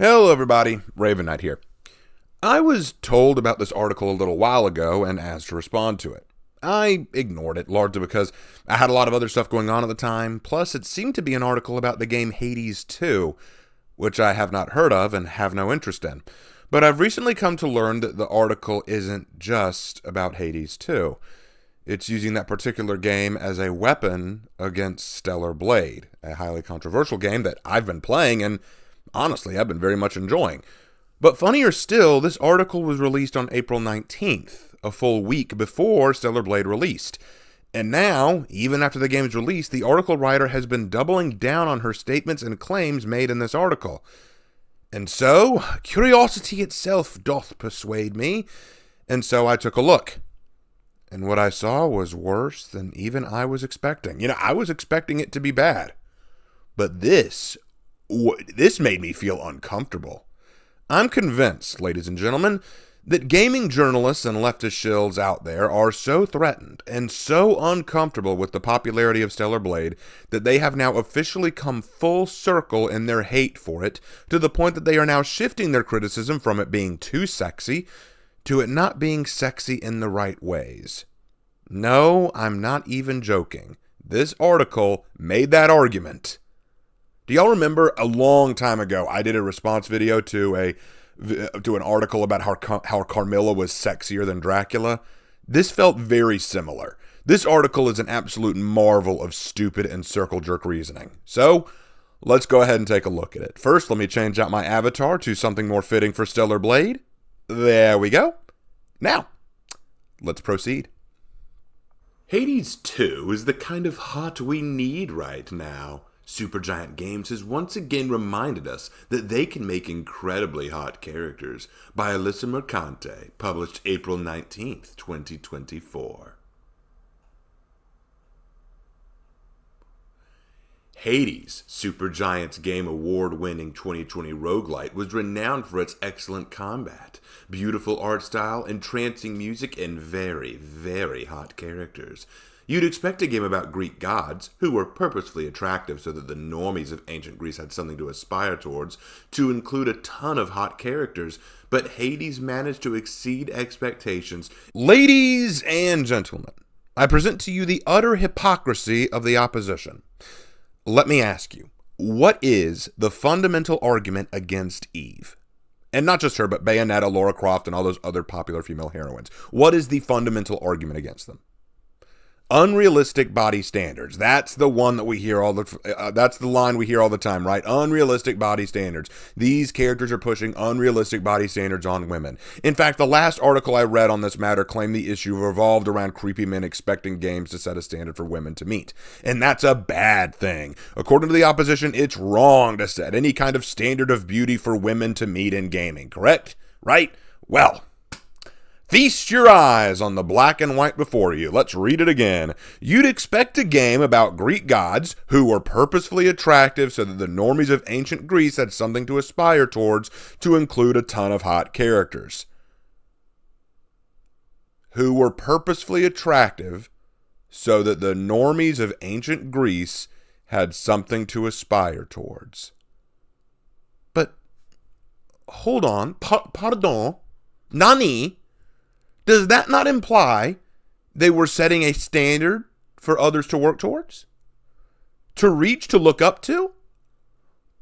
Hello everybody, Raven Knight here. I was told about this article a little while ago and asked to respond to it. I ignored it, largely because I had a lot of other stuff going on at the time, plus it seemed to be an article about the game Hades 2, which I have not heard of and have no interest in. But I've recently come to learn that the article isn't just about Hades 2. It's using that particular game as a weapon against Stellar Blade, a highly controversial game that I've been playing and honestly I've been very much enjoying. But funnier still, this article was released on April 19th, a full week before Stellar Blade released. And now, even after the game's release, the article writer has been doubling down on her statements and claims made in this article. And so, curiosity itself doth persuade me, and so I took a look. And what I saw was worse than even I was expecting. I was expecting it to be bad. But this made me feel uncomfortable. I'm convinced, ladies and gentlemen, that gaming journalists and leftist shills out there are so threatened and so uncomfortable with the popularity of Stellar Blade that they have now officially come full circle in their hate for it, to the point that they are now shifting their criticism from it being too sexy to it not being sexy in the right ways. No, I'm not even joking. This article made that argument. Do y'all remember a long time ago I did a response video to an article about how Carmilla was sexier than Dracula? This felt very similar. This article is an absolute marvel of stupid and circle jerk reasoning. So, let's go ahead and take a look at it. First, let me change out my avatar to something more fitting for Stellar Blade. There we go. Now, let's proceed. Hades 2 is the kind of hot we need right now. Supergiant Games has once again reminded us that they can make incredibly hot characters by Alyssa Mercante, published April 19th, 2024. Hades, Supergiant's Game Award-winning 2020 roguelite, was renowned for its excellent combat, beautiful art style, entrancing music, and very, very hot characters. You'd expect a game about Greek gods, who were purposefully attractive so that the normies of ancient Greece had something to aspire towards, to include a ton of hot characters, but Hades managed to exceed expectations. Ladies and gentlemen, I present to you the utter hypocrisy of the opposition. Let me ask you, what is the fundamental argument against Eve? And not just her, but Bayonetta, Lara Croft, and all those other popular female heroines. What is the fundamental argument against them? Unrealistic body standards. That's the one that we hear that's the line we hear all the time, right? Unrealistic body standards. These characters are pushing unrealistic body standards on women. In fact, the last article I read on this matter claimed the issue revolved around creepy men expecting games to set a standard for women to meet. And that's a bad thing. According to the opposition, it's wrong to set any kind of standard of beauty for women to meet in gaming, correct? Right? Well, feast your eyes on the black and white before you. Let's read it again. You'd expect a game about Greek gods who were purposefully attractive so that the normies of ancient Greece had something to aspire towards, to include a ton of hot characters. Who were purposefully attractive so that the normies of ancient Greece had something to aspire towards. But, hold on. Pardon. Nani? Does that not imply they were setting a standard for others to work towards? To reach, to look up to?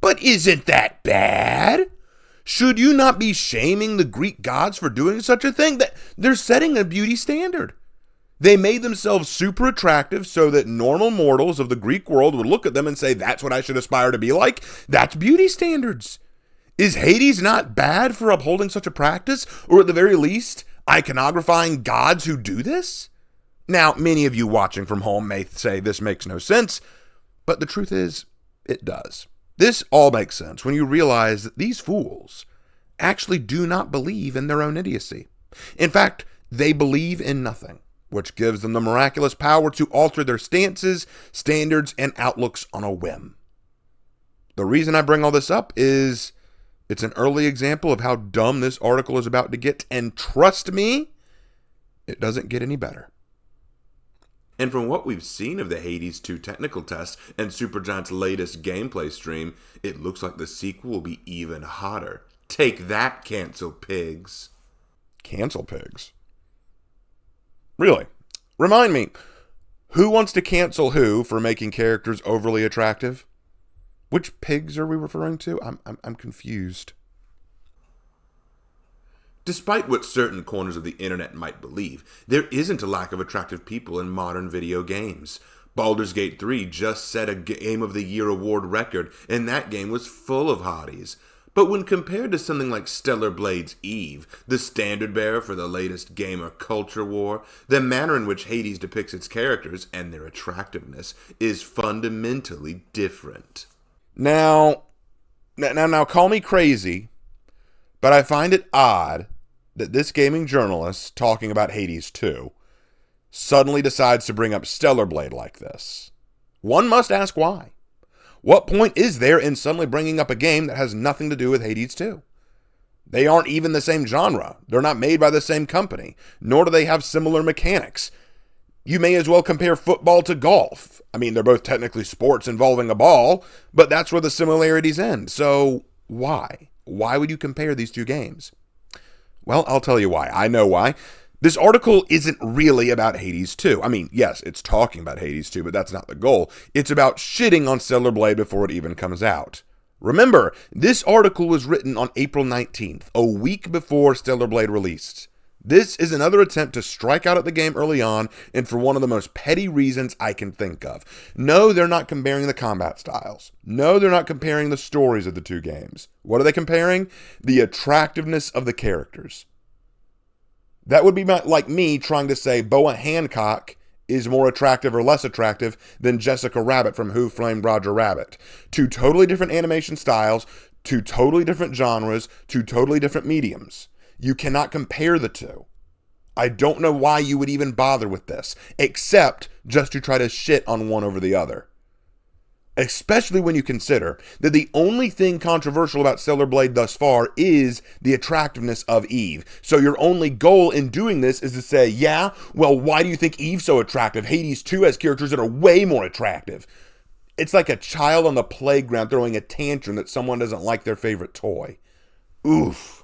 But isn't that bad? Should you not be shaming the Greek gods for doing such a thing? That they're setting a beauty standard. They made themselves super attractive so that normal mortals of the Greek world would look at them and say, that's what I should aspire to be like. That's beauty standards. Is Hades not bad for upholding such a practice? Or at the very least, iconographing gods who do this? Now, many of you watching from home may say this makes no sense, but the truth is, it does. This all makes sense when you realize that these fools actually do not believe in their own idiocy. In fact, they believe in nothing, which gives them the miraculous power to alter their stances, standards, and outlooks on a whim. The reason I bring all this up is it's an early example of how dumb this article is about to get, and trust me, it doesn't get any better. And from what we've seen of the Hades 2 technical test and Supergiant's latest gameplay stream, it looks like the sequel will be even hotter. Take that, cancel pigs. Cancel pigs? Really? Remind me, who wants to cancel who for making characters overly attractive? Which pigs are we referring to? I'm confused. Despite what certain corners of the internet might believe, there isn't a lack of attractive people in modern video games. Baldur's Gate 3 just set a Game of the Year award record, and that game was full of hotties. But when compared to something like Stellar Blade's Eve, the standard bearer for the latest gamer culture war, the manner in which Hades depicts its characters and their attractiveness is fundamentally different. Now, call me crazy, but I find it odd that this gaming journalist talking about Hades 2 suddenly decides to bring up Stellar Blade like this. One must ask why. What point is there in suddenly bringing up a game that has nothing to do with Hades 2? They aren't even the same genre. They're not made by the same company, nor do they have similar mechanics. You may as well compare football to golf. I mean, they're both technically sports involving a ball, but that's where the similarities end. So why? Why would you compare these two games? Well, I'll tell you why. I know why. This article isn't really about Hades 2. I mean, yes, it's talking about Hades 2, but that's not the goal. It's about shitting on Stellar Blade before it even comes out. Remember, this article was written on April 19th, a week before Stellar Blade released. This is another attempt to strike out at the game early on, and for one of the most petty reasons I can think of. No, they're not comparing the combat styles. No, they're not comparing the stories of the two games. What are they comparing? The attractiveness of the characters. That would be like me trying to say Boa Hancock is more attractive or less attractive than Jessica Rabbit from Who Framed Roger Rabbit. Two totally different animation styles, two totally different genres, two totally different mediums. You cannot compare the two. I don't know why you would even bother with this, except just to try to shit on one over the other. Especially when you consider that the only thing controversial about Stellar Blade thus far is the attractiveness of Eve. So your only goal in doing this is to say, yeah, well, why do you think Eve's so attractive? Hades 2 has characters that are way more attractive. It's like a child on the playground throwing a tantrum that someone doesn't like their favorite toy. Oof.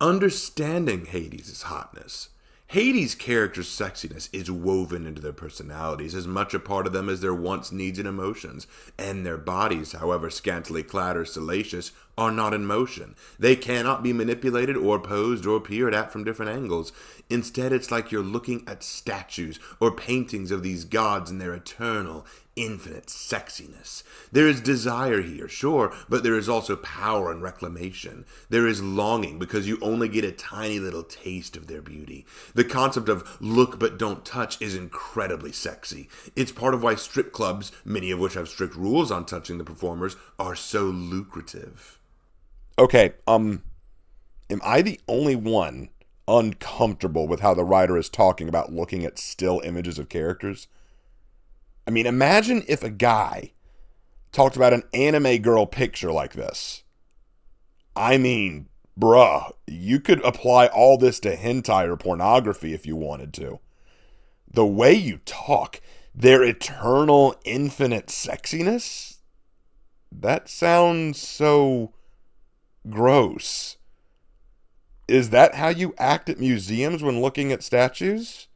Understanding Hades' hotness. Hades' characters' sexiness is woven into their personalities, as much a part of them as their wants, needs, and emotions. And their bodies, however scantily clad or salacious, are not in motion. They cannot be manipulated or posed or peered at from different angles. Instead, it's like you're looking at statues or paintings of these gods in their eternal, infinite sexiness. There is desire here, sure, but there is also power and reclamation. There is longing because you only get a tiny little taste of their beauty. The concept of look but don't touch is incredibly sexy. It's part of why strip clubs, many of which have strict rules on touching the performers, are so lucrative. Okay, am I the only one uncomfortable with how the writer is talking about looking at still images of characters? I mean, imagine if a guy talked about an anime girl picture like this. I mean, bruh, you could apply all this to hentai or pornography if you wanted to. The way you talk, their eternal, infinite sexiness, that sounds so gross. Is that how you act at museums when looking at statues?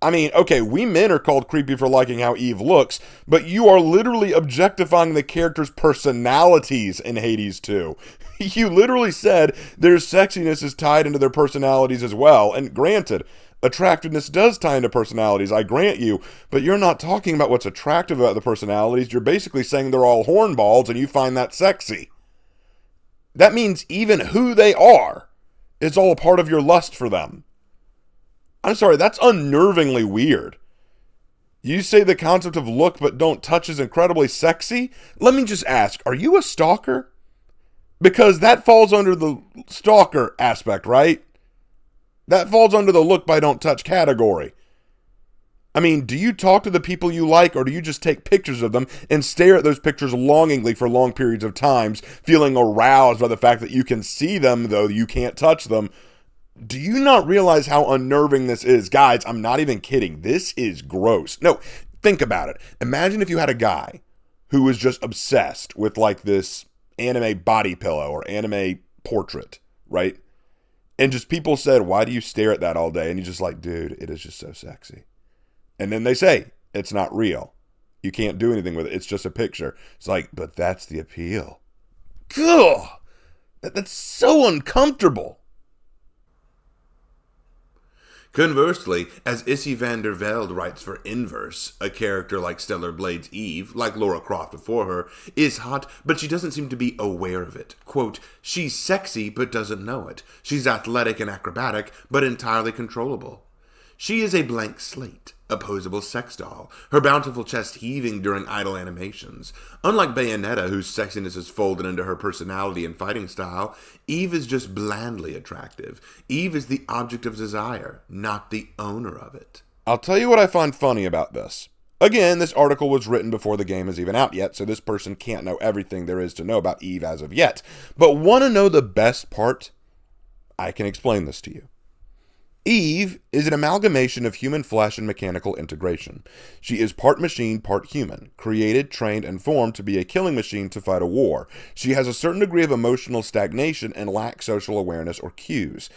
I mean, okay, we men are called creepy for liking how Eve looks, but you are literally objectifying the characters' personalities in Hades 2. You literally said their sexiness is tied into their personalities as well, and granted, attractiveness does tie into personalities, I grant you, but you're not talking about what's attractive about the personalities, you're basically saying they're all hornballs and you find that sexy. That means even who they are is all a part of your lust for them. I'm sorry, that's unnervingly weird. You say the concept of look but don't touch is incredibly sexy? Let me just ask, are you a stalker? Because that falls under the stalker aspect, right? That falls under the look but don't touch category. I mean, do you talk to the people you like, or do you just take pictures of them and stare at those pictures longingly for long periods of times, feeling aroused by the fact that you can see them, though you can't touch them? Do you not realize how unnerving this is? Guys, I'm not even kidding. This is gross. No, think about it. Imagine if you had a guy who was just obsessed with like this anime body pillow or anime portrait, right? And just people said, why do you stare at that all day? And he's just like, dude, it is just so sexy. And then they say, it's not real. You can't do anything with it. It's just a picture. It's like, but that's the appeal. Ugh! That's so uncomfortable. Conversely, as Issy van der Velde writes for Inverse, a character like Stellar Blade's Eve, like Laura Croft before her, is hot, but she doesn't seem to be aware of it. Quote, she's sexy, but doesn't know it. She's athletic and acrobatic, but entirely controllable. She is a blank slate, a posable sex doll, her bountiful chest heaving during idle animations. Unlike Bayonetta, whose sexiness is folded into her personality and fighting style, Eve is just blandly attractive. Eve is the object of desire, not the owner of it. I'll tell you what I find funny about this. Again, this article was written before the game is even out yet, so this person can't know everything there is to know about Eve as of yet. But want to know the best part? I can explain this to you. Eve is an amalgamation of human flesh and mechanical integration. She is part machine, part human, created, trained, and formed to be a killing machine to fight a war. She has a certain degree of emotional stagnation and lacks social awareness or cues.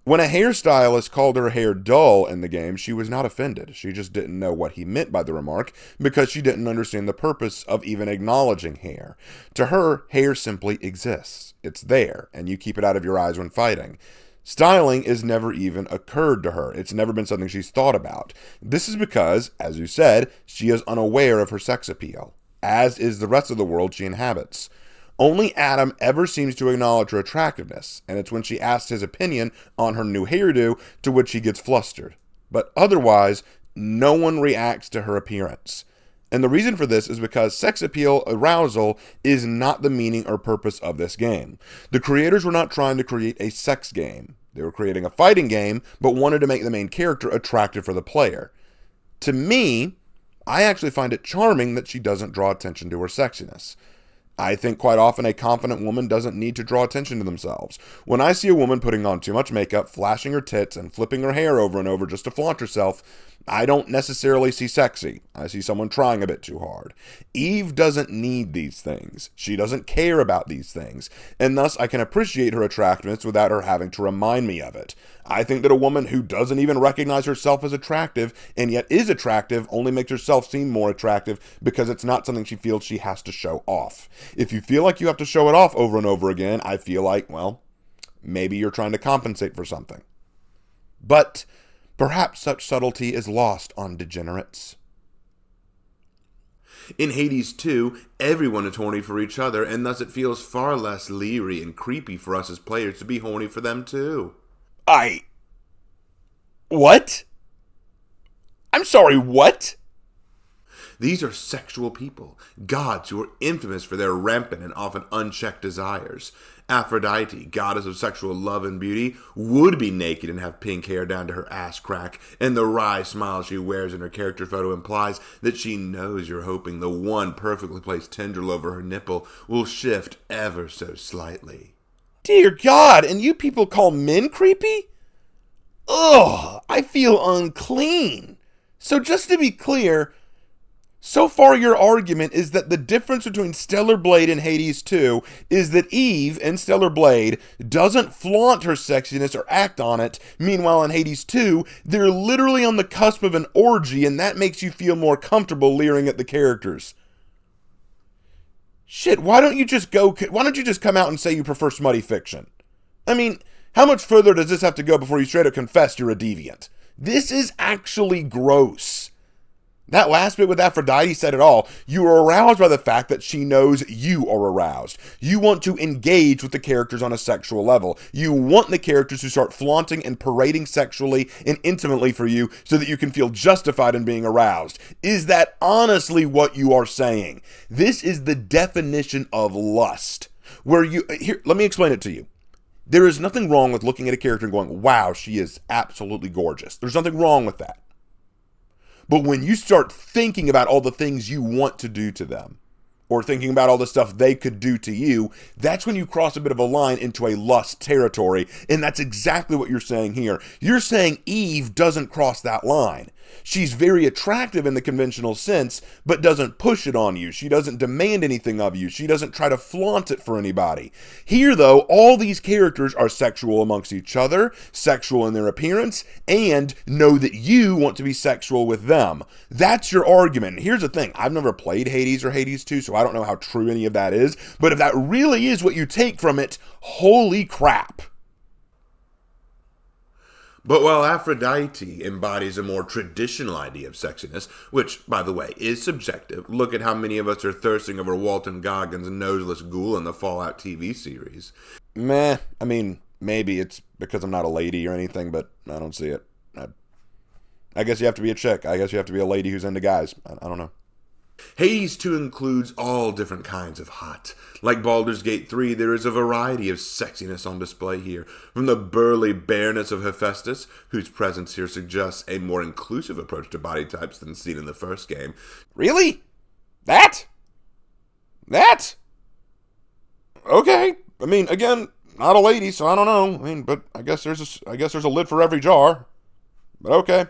When a hairstylist called her hair dull in the game, she was not offended. She just didn't know what he meant by the remark because she didn't understand the purpose of even acknowledging hair. To her, hair simply exists. It's there, and you keep it out of your eyes when fighting. Styling has never even occurred to her. It's never been something she's thought about. This is because, as you said, she is unaware of her sex appeal, as is the rest of the world she inhabits. Only Adam ever seems to acknowledge her attractiveness, and it's when she asks his opinion on her new hairdo to which he gets flustered. But otherwise, no one reacts to her appearance. And the reason for this is because sex appeal arousal is not the meaning or purpose of this game. The creators were not trying to create a sex game. They were creating a fighting game, but wanted to make the main character attractive for the player. To me, I actually find it charming that she doesn't draw attention to her sexiness. I think quite often a confident woman doesn't need to draw attention to themselves. When I see a woman putting on too much makeup, flashing her tits, and flipping her hair over and over just to flaunt herself, I don't necessarily see sexy. I see someone trying a bit too hard. Eve doesn't need these things. She doesn't care about these things, and thus I can appreciate her attractiveness without her having to remind me of it. I think that a woman who doesn't even recognize herself as attractive and yet is attractive only makes herself seem more attractive because it's not something she feels she has to show off. If you feel like you have to show it off over and over again, I feel like, well, maybe you're trying to compensate for something. But perhaps such subtlety is lost on degenerates. In Hades 2, everyone is horny for each other, and thus it feels far less leery and creepy for us as players to be horny for them too. What? I'm sorry, what? These are sexual people, gods who are infamous for their rampant and often unchecked desires. Aphrodite, goddess of sexual love and beauty, would be naked and have pink hair down to her ass crack, and the wry smile she wears in her character photo implies that she knows you're hoping the one perfectly placed tendril over her nipple will shift ever so slightly. Dear God, and you people call men creepy? Ugh, I feel unclean. So just to be clear, so far your argument is that the difference between Stellar Blade and Hades 2 is that Eve in Stellar Blade doesn't flaunt her sexiness or act on it. Meanwhile in Hades 2, they're literally on the cusp of an orgy, and that makes you feel more comfortable leering at the characters. Shit, why don't you just come out and say you prefer smutty fiction? I mean, how much further does this have to go before you straight up confess you're a deviant? This is actually gross. That last bit with Aphrodite said it all. You are aroused by the fact that she knows you are aroused. You want to engage with the characters on a sexual level. You want the characters to start flaunting and parading sexually and intimately for you so that you can feel justified in being aroused. Is that honestly what you are saying? This is the definition of lust. Here, let me explain it to you. There is nothing wrong with looking at a character and going, wow, she is absolutely gorgeous. There's nothing wrong with that. But when you start thinking about all the things you want to do to them, or thinking about all the stuff they could do to you, that's when you cross a bit of a line into a lust territory. And that's exactly what you're saying here. You're saying Eve doesn't cross that line. She's very attractive in the conventional sense, but doesn't push it on you. She doesn't demand anything of you. She doesn't try to flaunt it for anybody. Here, though, all these characters are sexual amongst each other, sexual in their appearance, and know that you want to be sexual with them. That's your argument. And here's the thing. I've never played Hades or Hades 2, so I don't know how true any of that is. But if that really is what you take from it, holy crap. But while Aphrodite embodies a more traditional idea of sexiness, which, by the way, is subjective, look at how many of us are thirsting over Walton Goggins' noseless ghoul in the Fallout TV series. Meh. I mean, maybe it's because I'm not a lady or anything, but I don't see it. I guess you have to be a chick. I guess you have to be a lady who's into guys. I don't know. Hades 2 includes all different kinds of hot. Like Baldur's Gate 3, there is a variety of sexiness on display here, from the burly bareness of Hephaestus, whose presence here suggests a more inclusive approach to body types than seen in the first game. Really? That? Okay. I mean, again, not a lady, so I don't know. I mean, but I guess there's a lid for every jar. But okay.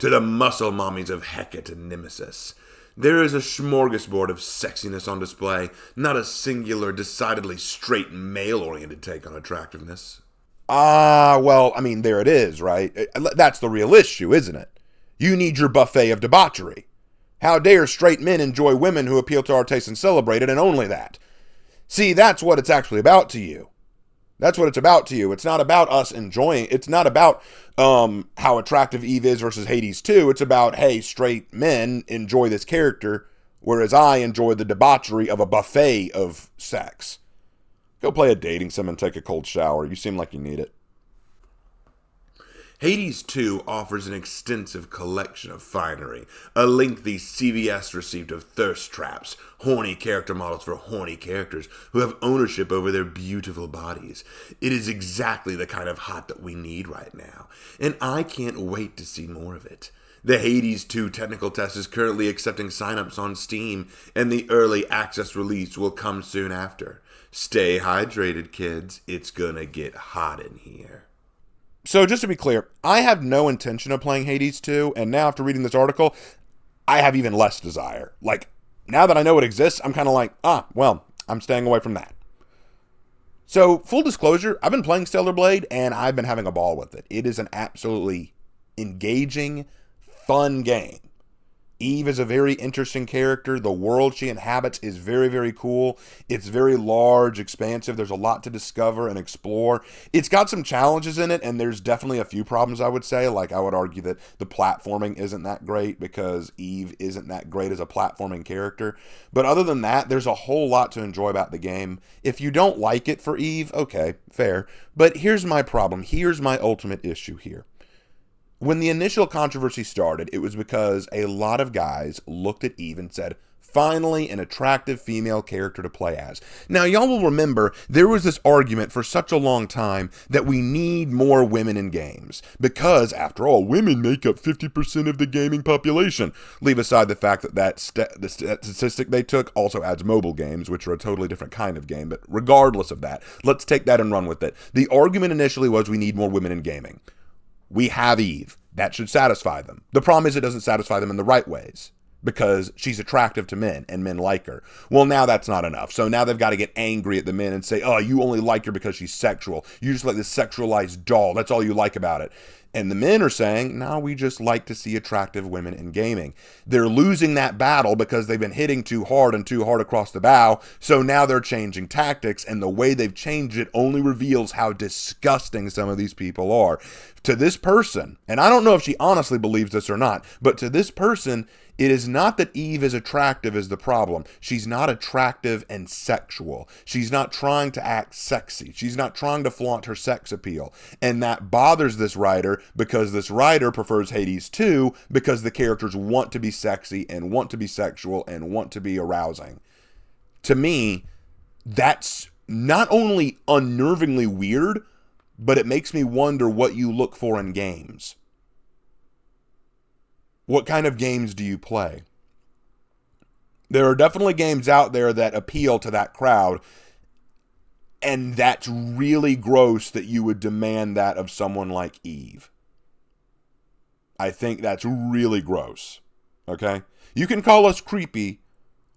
To the muscle mommies of Hecate and Nemesis. There is a smorgasbord of sexiness on display, not a singular, decidedly straight male-oriented take on attractiveness. Well, I mean, there it is, right? That's the real issue, isn't it? You need your buffet of debauchery. How dare straight men enjoy women who appeal to our taste and celebrate it, and only that. See, that's what it's actually about to you. That's what it's about to you. It's not about us enjoying. It's not about how attractive Eve is versus Hades 2. It's about, hey, straight men enjoy this character, whereas I enjoy the debauchery of a buffet of sex. Go play a dating sim and take a cold shower. You seem like you need it. Hades 2 offers an extensive collection of finery, a lengthy CVS receipt of thirst traps, horny character models for horny characters who have ownership over their beautiful bodies. It is exactly the kind of hot that we need right now, and I can't wait to see more of it. The Hades 2 technical test is currently accepting signups on Steam, and the early access release will come soon after. Stay hydrated, kids. It's gonna get hot in here. So just to be clear, I have no intention of playing Hades 2, and now after reading this article, I have even less desire. Like, now that I know it exists, I'm kind of like, I'm staying away from that. So, full disclosure, I've been playing Stellar Blade, and I've been having a ball with it. It is an absolutely engaging, fun game. Eve is a very interesting character. The world she inhabits is very, very cool. It's very large, expansive. There's a lot to discover and explore. It's got some challenges in it, and there's definitely a few problems, I would say. Like, I would argue that the platforming isn't that great because Eve isn't that great as a platforming character. But other than that, there's a whole lot to enjoy about the game. If you don't like it for Eve, okay, fair. But here's my problem. Here's my ultimate issue here. When the initial controversy started, it was because a lot of guys looked at Eve and said, finally, an attractive female character to play as. Now, y'all will remember there was this argument for such a long time that we need more women in games. Because, after all, women make up 50% of the gaming population. Leave aside the fact that the statistic they took also adds mobile games, which are a totally different kind of game. But regardless of that, let's take that and run with it. The argument initially was we need more women in gaming. We have Eve. That should satisfy them. The problem is it doesn't satisfy them in the right ways because she's attractive to men and men like her. Well, now that's not enough. So now they've got to get angry at the men and say, oh, you only like her because she's sexual. You just like this sexualized doll. That's all you like about it. And the men are saying, no, we just like to see attractive women in gaming. They're losing that battle because they've been hitting too hard across the bow. So now they're changing tactics, and the way they've changed it only reveals how disgusting some of these people are. To this person, and I don't know if she honestly believes this or not, but to this person, it is not that Eve is attractive is the problem. She's not attractive and sexual. She's not trying to act sexy. She's not trying to flaunt her sex appeal. And that bothers this writer because this writer prefers Hades 2 because the characters want to be sexy and want to be sexual and want to be arousing. To me, that's not only unnervingly weird, but it makes me wonder what you look for in games. What kind of games do you play? There are definitely games out there that appeal to that crowd, and that's really gross that you would demand that of someone like Eve. I think that's really gross. Okay? You can call us creepy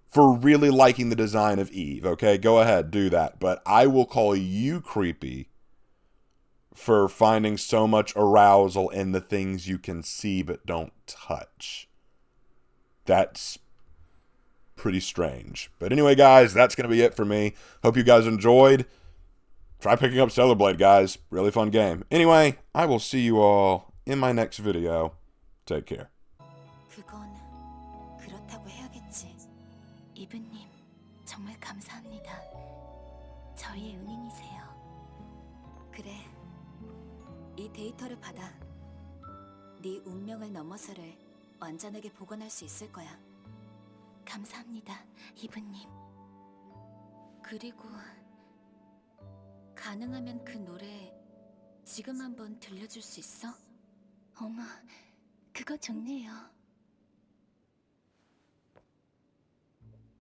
for really liking the design of Eve, okay? Go ahead, do that. But I will call you creepy for finding so much arousal in the things you can see but don't touch. That's pretty strange. But anyway, guys, that's going to be it for me. Hope you guys enjoyed. Try picking up Stellar Blade, guys. Really fun game. Anyway, I will see you all in my next video. Take care. 그건 그렇다고 해야겠지. 이브님, 정말 감사합니다. 저희의 은인이세요. 그래, 이 데이터를 받아. 네 운명을 넘어서를 완전하게 복원할 수 있을 거야. 감사합니다, 이브님. 그리고 가능하면 그 노래 지금 한번 들려줄 수 있어? 어머, 그거 좋네요.